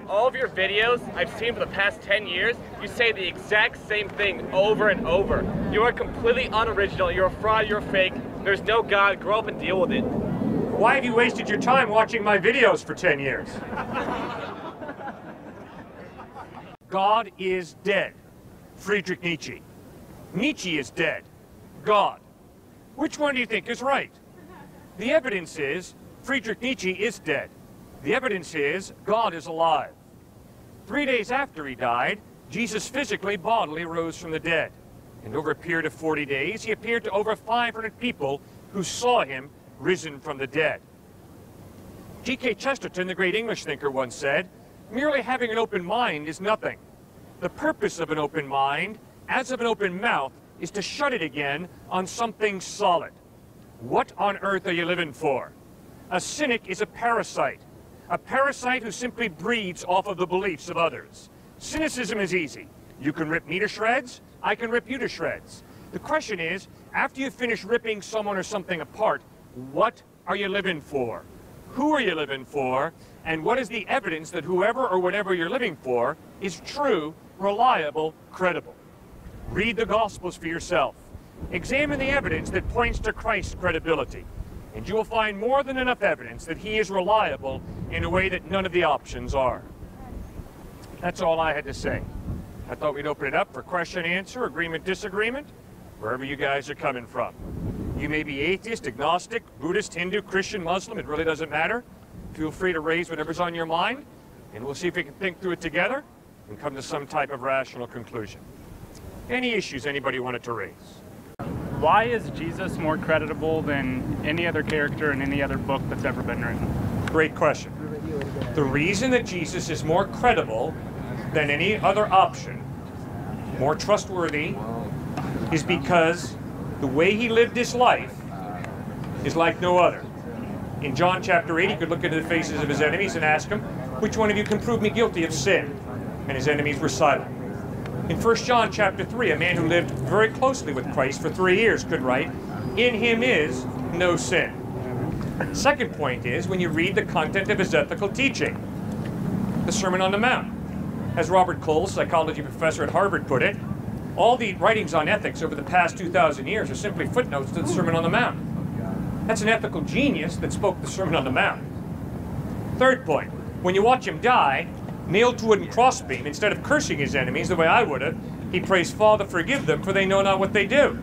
All of your videos I've seen for the past 10 years, you say the exact same thing over and over. You are completely unoriginal, you're a fraud, you're fake, there's no God, grow up and deal with it. Why have you wasted your time watching my videos for 10 years? God is dead. Friedrich Nietzsche. Nietzsche is dead. God. Which one do you think is right? The evidence is Friedrich Nietzsche is dead. The evidence is God is alive. 3 days after he died, Jesus physically, bodily rose from the dead. And over a period of 40 days, he appeared to over 500 people who saw him risen from the dead. G.K. Chesterton, the great English thinker, once said, "Merely having an open mind is nothing. The purpose of an open mind, as of an open mouth, is to shut it again on something solid." What on earth are you living for? A cynic is a parasite who simply breeds off of the beliefs of others. Cynicism is easy. You can rip me to shreds, I can rip you to shreds. The question is, after you finish ripping someone or something apart, what are you living for? Who are you living for? And what is the evidence that whoever or whatever you're living for is true, reliable, credible? Read the Gospels for yourself. Examine the evidence that points to Christ's credibility, and you will find more than enough evidence that he is reliable in a way that none of the options are. That's all I had to say. I thought we'd open it up for question, answer, agreement, disagreement, wherever you guys are coming from. You may be atheist, agnostic, Buddhist, Hindu, Christian, Muslim, it really doesn't matter. Feel free to raise whatever's on your mind, and we'll see if we can think through it together and come to some type of rational conclusion. Any issues anybody wanted to raise? Why is Jesus more credible than any other character in any other book that's ever been written? Great question. The reason that Jesus is more credible than any other option, more trustworthy, is because the way he lived his life is like no other. In John chapter 8, he could look into the faces of his enemies and ask them, "Which one of you can prove me guilty of sin?" And his enemies were silent. In 1 John chapter 3, a man who lived very closely with Christ for 3 years could write, "In him is no sin." Second point is, when you read the content of his ethical teaching, the Sermon on the Mount. As Robert Cole, psychology professor at Harvard, put it, all the writings on ethics over the past 2,000 years are simply footnotes to the Sermon on the Mount. That's an ethical genius that spoke the Sermon on the Mount. Third point, when you watch him die, nailed to a wooden crossbeam, instead of cursing his enemies the way I would have, he prays, "Father, forgive them, for they know not what they do."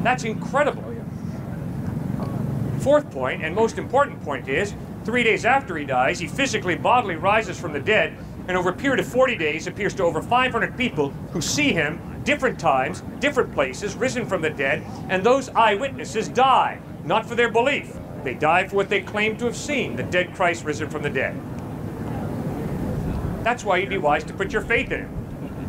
That's incredible. Fourth point, and most important point, is 3 days after he dies, he physically, bodily rises from the dead, and over a period of 40 days appears to over 500 people who see him different times, different places, risen from the dead, and those eyewitnesses die, not for their belief. They die for what they claim to have seen, the dead Christ risen from the dead. That's why you'd be wise to put your faith in him.